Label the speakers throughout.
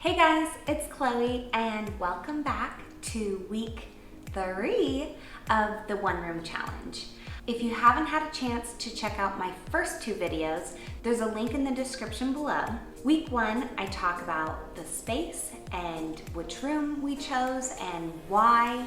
Speaker 1: Hey guys, it's Chloe and welcome back to week 3 of the One Room Challenge. If you haven't had a chance to check out my first 2 videos, there's a link in the description below. Week 1, I talk about the space and which room we chose and why,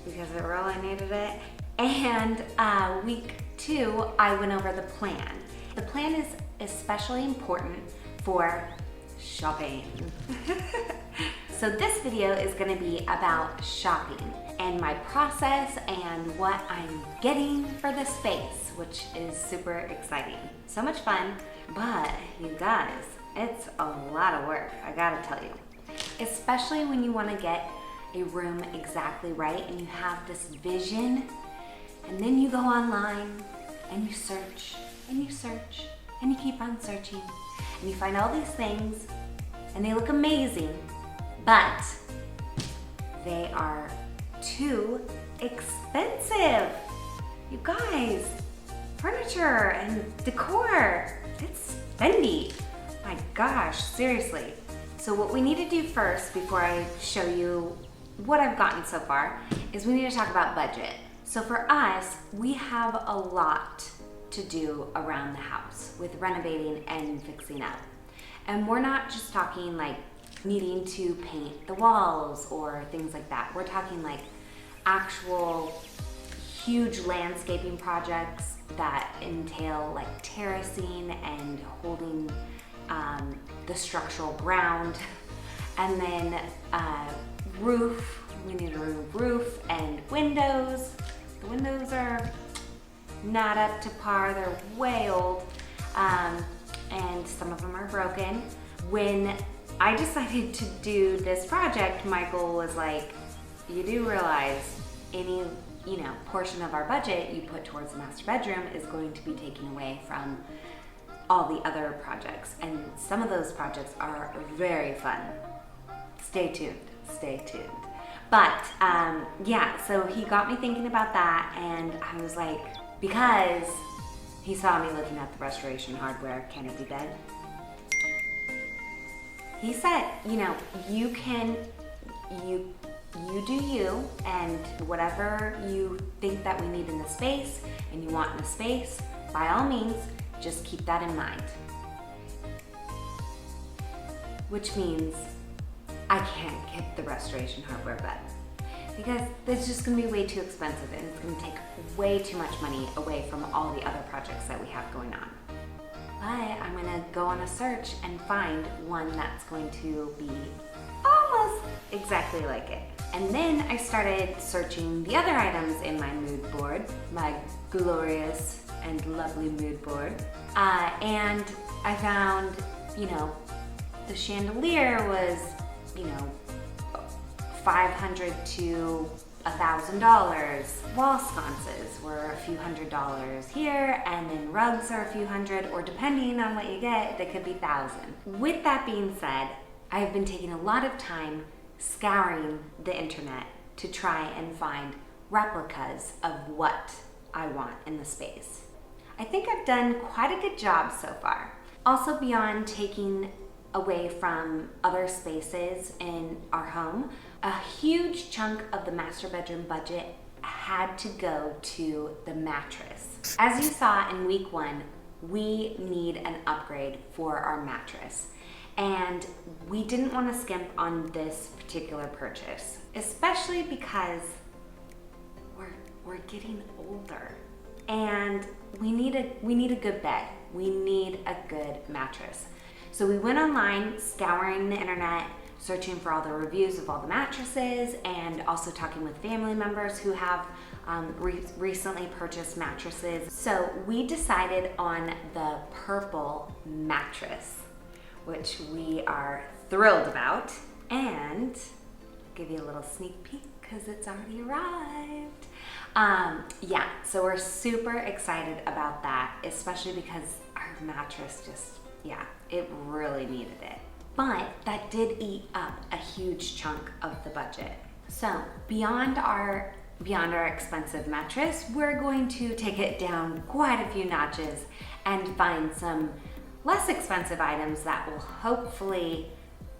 Speaker 1: because it really needed it. And week 2, I went over the plan. The plan is especially important for shopping. So this video is going to be about shopping and my process and what I'm getting for the space, which is super exciting. So much fun, but you guys, it's a lot of work, I gotta tell you. Especially when you want to get a room exactly right and you have this vision, and then you go online and you search and you search and you keep on searching and you find all these things and they look amazing, but they are too expensive. You guys, furniture and decor, it's spendy. My gosh, seriously. So what we need to do first, before I show you what I've gotten so far, is we need to talk about budget. So for us, we have a lot to do around the house with renovating and fixing up. And we're not just talking like needing to paint the walls or things like that. We're talking like actual huge landscaping projects that entail like terracing and holding the structural ground. And then roof, we need a roof and windows. The windows are not up to par, they're way old. And some of them are broken. When I decided to do this project, Michael was like, you do realize any portion of our budget you put towards the master bedroom is going to be taken away from all the other projects. And some of those projects are very fun. Stay tuned, stay tuned. But yeah, so he got me thinking about that, and I was like, because he saw me looking at the restoration hardware, can it be done? He said, you do you, and whatever you think that we need in the space and you want in the space, by all means, just keep that in mind. Which means I can't get the restoration hardware done, because it's just gonna be way too expensive and it's gonna take way too much money away from all the other projects that we have going on. But I'm gonna go on a search and find one that's going to be almost exactly like it. And then I started searching the other items in my mood board, my glorious and lovely mood board. And I found, the chandelier was, $500 to $1,000. Wall sconces were a few $100s here, and then rugs are a few hundred, or depending on what you get, they could be $1,000. With that being said, I've been taking a lot of time scouring the internet to try and find replicas of what I want in the space. I think I've done quite a good job so far. Also, beyond taking away from other spaces in our home, a huge chunk of the master bedroom budget had to go to the mattress. As you saw in week 1, we need an upgrade for our mattress. And we didn't want to skimp on this particular purchase, especially because we're getting older and we need a good bed. We need a good mattress. So we went online, scouring the internet, searching for all the reviews of all the mattresses, and also talking with family members who have recently purchased mattresses. So we decided on the purple mattress, which we are thrilled about. And I'll give you a little sneak peek because it's already arrived. Yeah, so we're super excited about that, especially because our mattress it really needed it. But that did eat up a huge chunk of the budget. So beyond our expensive mattress, we're going to take it down quite a few notches and find some less expensive items that will hopefully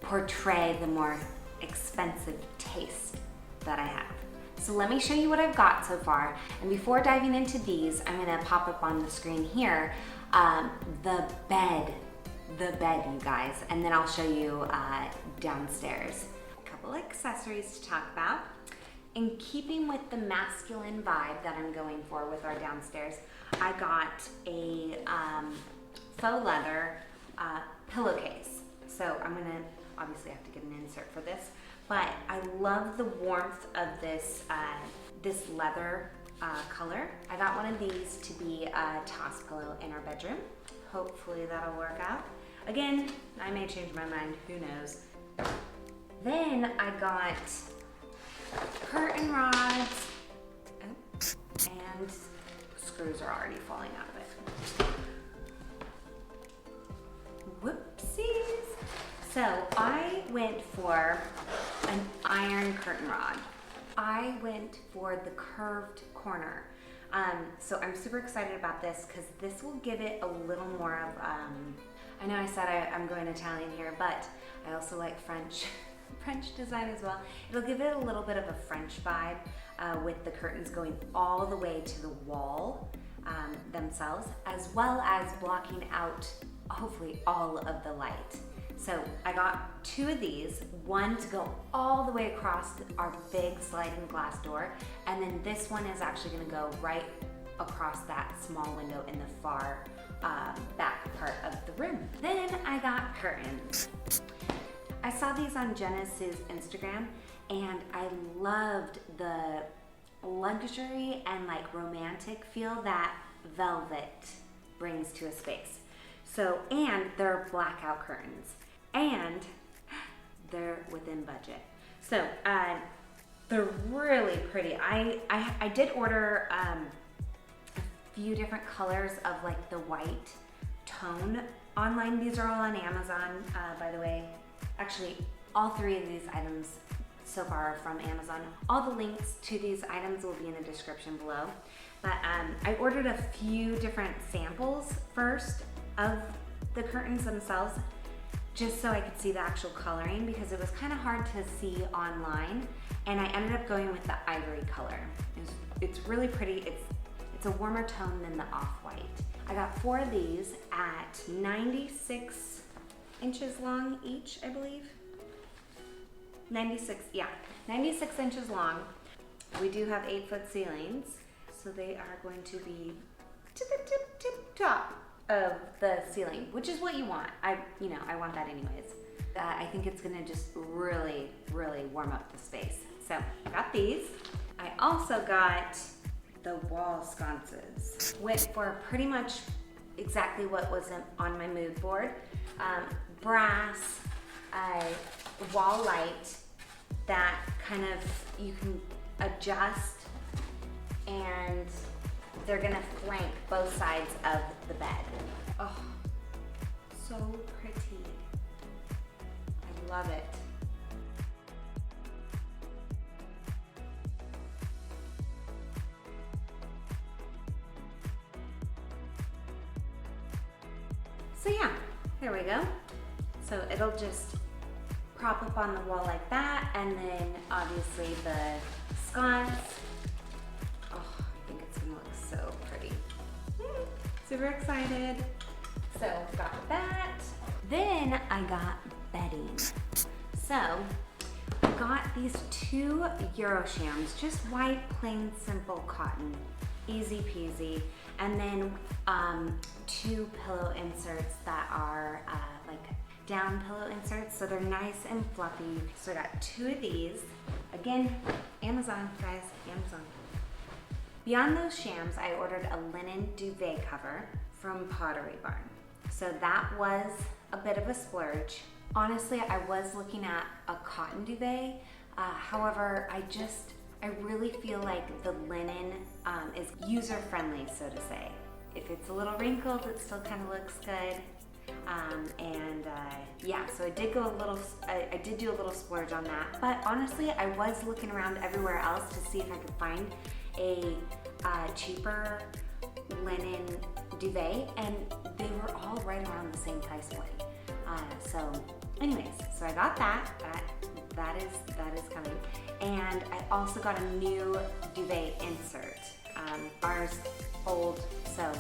Speaker 1: portray the more expensive taste that I have. So let me show you what I've got so far. And before diving into these, I'm gonna pop up on the screen here, the bed, you guys, and then I'll show you downstairs. A couple accessories to talk about. In keeping with the masculine vibe that I'm going for with our downstairs, I got a faux leather pillowcase. So I'm gonna obviously have to get an insert for this, but I love the warmth of this this leather color. I got one of these to be a toss pillow in our bedroom. Hopefully that'll work out. Again, I may change my mind, who knows. Then I got curtain rods, and screws are already falling out of it. Whoopsies. So I went for an iron curtain rod. I went for the curved corner. So I'm super excited about this because this will give it a little more of, I know I said I'm going Italian here, but I also like French design as well. It'll give it a little bit of a French vibe with the curtains going all the way to the wall themselves, as well as blocking out hopefully all of the light. So I got two of these, one to go all the way across our big sliding glass door, and then this one is actually gonna go right across that small window in the far back part of the room. Then I got curtains. I saw these on Jenna's Instagram, and I loved the luxury and like romantic feel that velvet brings to a space. So, and they're blackout curtains, and they're within budget. So they're really pretty. I did order a few different colors of like the white tone online. These are all on Amazon, by the way. Actually, all three of these items so far are from Amazon. All the links to these items will be in the description below. But I ordered a few different samples first of the curtains themselves, just so I could see the actual coloring, because it was kind of hard to see online, and I ended up going with the ivory color. It's really pretty. It's a warmer tone than the off-white. I got 4 of these at 96 inches long each, I believe. 96 inches long. We do have 8-foot ceilings, so they are going to be to the tip top of the ceiling, which is what you want. I want that anyways. I think it's gonna just really, really warm up the space. So I got these. I also got the wall sconces. Went for pretty much exactly what was on my mood board. Brass, wall light that kind of you can adjust, and they're gonna flank both sides of the bed. Oh, so pretty. I love it. So yeah, there we go. So it'll just prop up on the wall like that, and then obviously the sconce. Oh, I think it's gonna look so pretty. Super excited. So got that. Then I got bedding. So I got these 2 Euroshams, just white, plain, simple cotton, easy peasy, and then 2 pillow inserts that are like down pillow inserts, so they're nice and fluffy. So I got 2 of these. Again, Amazon, guys, Amazon. Beyond those shams, I ordered a linen duvet cover from Pottery Barn. So that was a bit of a splurge. Honestly, I was looking at a cotton duvet. However, I really feel like the linen is user-friendly, so to say. If it's a little wrinkled, it still kind of looks good. Yeah, so I did do a little splurge on that. But honestly, I was looking around everywhere else to see if I could find a cheaper linen duvet, and they were all right around the same price point. So
Speaker 2: anyways, so I got that that is coming. And I also got a new duvet insert. Ours old, so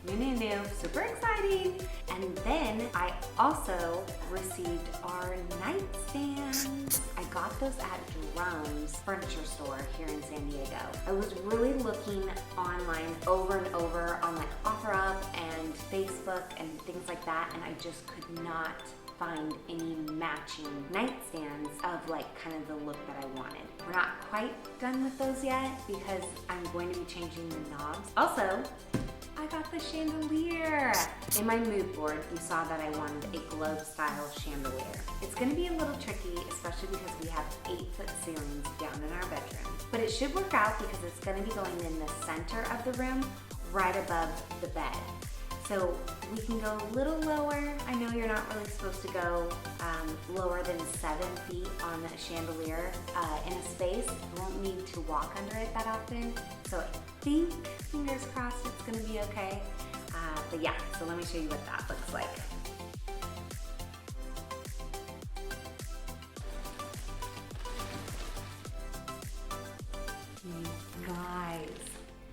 Speaker 2: new, super exciting. And then I also received our nightstands. I got those at Drum's furniture store here in San Diego. I was really looking online over and over on like OfferUp and Facebook and things like that, and I just could not find any matching nightstands of like kind of the look that I wanted. We're not quite done with those yet because I'm going to be changing the knobs. Also, I got the chandelier. In my mood board, you saw that I wanted a globe style chandelier. It's gonna be a little tricky, especially because we have 8-foot ceilings down in our bedroom. But it should work out because it's gonna be going in the center of the room, right above the bed. So we can go a little lower. I know you're not really supposed to go lower than 7 feet on a chandelier in a space. You won't need to walk under it that often. So I think, fingers crossed, it's gonna be okay. But yeah, so let me show you what that looks like. You guys.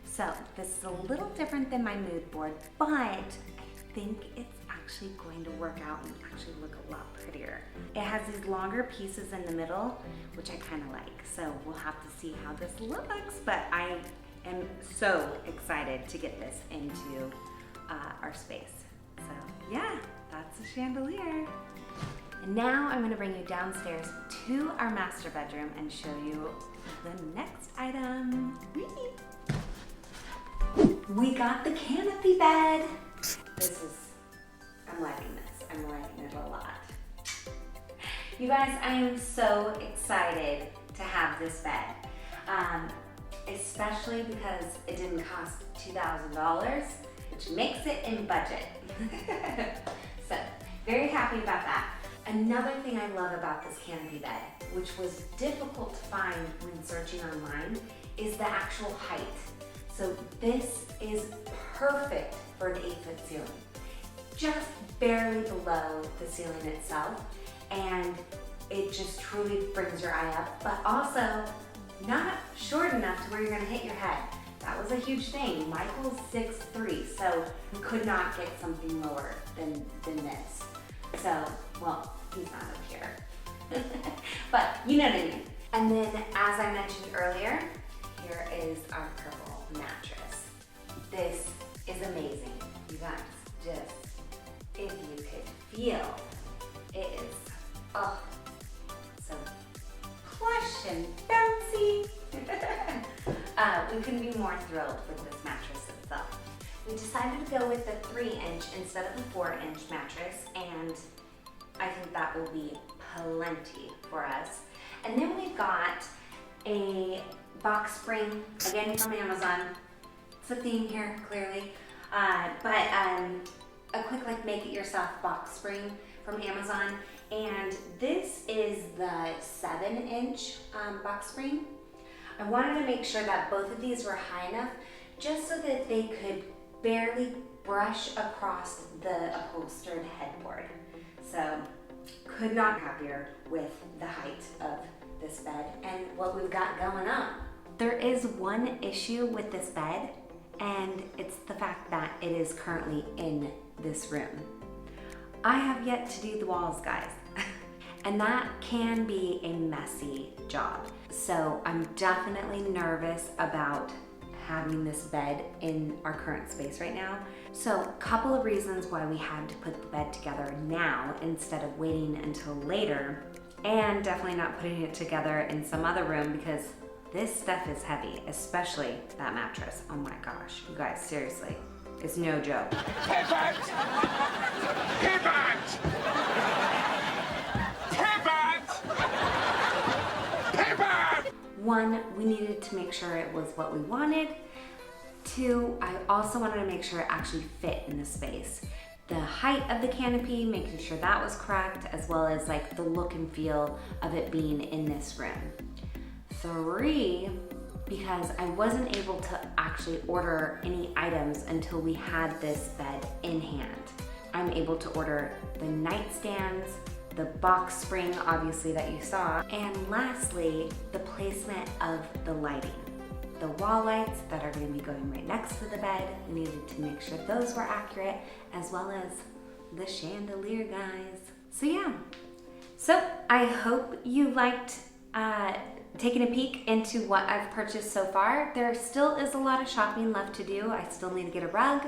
Speaker 2: So this is a little different than my mood board, but I think it's actually going to work out and actually look a lot prettier. It has these longer pieces in the middle, which I kind of like. So we'll have to see how this looks, but I am so excited to get this into our space. So yeah, that's a chandelier. And now I'm gonna bring you downstairs to our master bedroom and show you the next item. We got the canopy bed. I'm liking this. I'm liking it a lot. You guys, I am so excited to have this bed. Especially because it didn't cost $2,000, which makes it in budget. So, very happy about that. Another thing I love about this canopy bed, which was difficult to find when searching online, is the actual height. So this is perfect for an 8-foot ceiling. Just barely below the ceiling itself, and it just truly brings your eye up, but also not short enough to where you're gonna hit your head. That was a huge thing. Michael's 6'3", so we could not get something lower than this. So, well, he's not up here. But you know what I mean. And then, as I mentioned earlier, here is our purple mattress. This is amazing. You guys, just, if you could feel, it is, oh, so plush and bouncy. We couldn't be more thrilled with this mattress itself. We decided to go with the 3-inch instead of the 4-inch mattress, and I think that will be plenty for us. And then we've got a box spring, again from Amazon. It's a theme here, clearly. But a quick like make-it-yourself box spring from Amazon. And this is the 7-inch box spring. I wanted to make sure that both of these were high enough just so that they could barely brush across the upholstered headboard. So, could not be happier with the height of this bed and what we've got going on. There is one issue with this bed, and it's the fact that it is currently in this room. I have yet to do the walls, guys. And that can be a messy job. So I'm definitely nervous about having this bed in our current space right now. So a couple of reasons why we had to put the bed together now instead of waiting until later, and definitely not putting it together in some other room because this stuff is heavy, especially that mattress. Oh my gosh, you guys, seriously, it's no joke.
Speaker 3: Pivot! Pivot! Pivot! Pivot!
Speaker 2: One, we needed to make sure it was what we wanted. Two, I also wanted to make sure it actually fit in the space. The height of the canopy, making sure that was correct, as well as like the look and feel of it being in this room. Three, because I wasn't able to actually order any items until we had this bed in hand. I'm able to order the nightstands
Speaker 1: the box spring, obviously, that you saw. And lastly, the placement of the lighting. The wall lights that are going to be going right next to the bed, we needed to make sure those were accurate, as well as the chandelier, guys. So yeah, so I hope you liked taking a peek into what I've purchased so far. There still is a lot of shopping left to do. I still need to get a rug,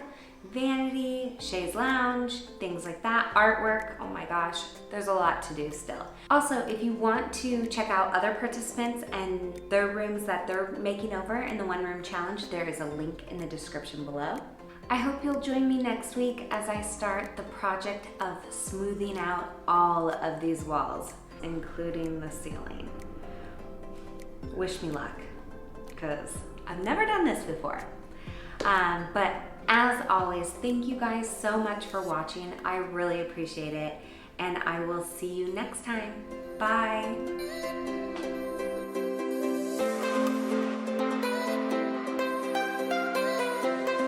Speaker 1: vanity, chaise lounge, things like that, artwork. Oh my gosh, there's a lot to do still. Also, if you want to check out other participants and their rooms that they're making over in the One Room Challenge, there is a link in the description below. I hope you'll join me next week as I start the project of smoothing out all of these walls, including the ceiling. Wish me luck, because I've never done this before. But as always, thank you guys so much for watching. I really appreciate it, and I will see you next time. Bye.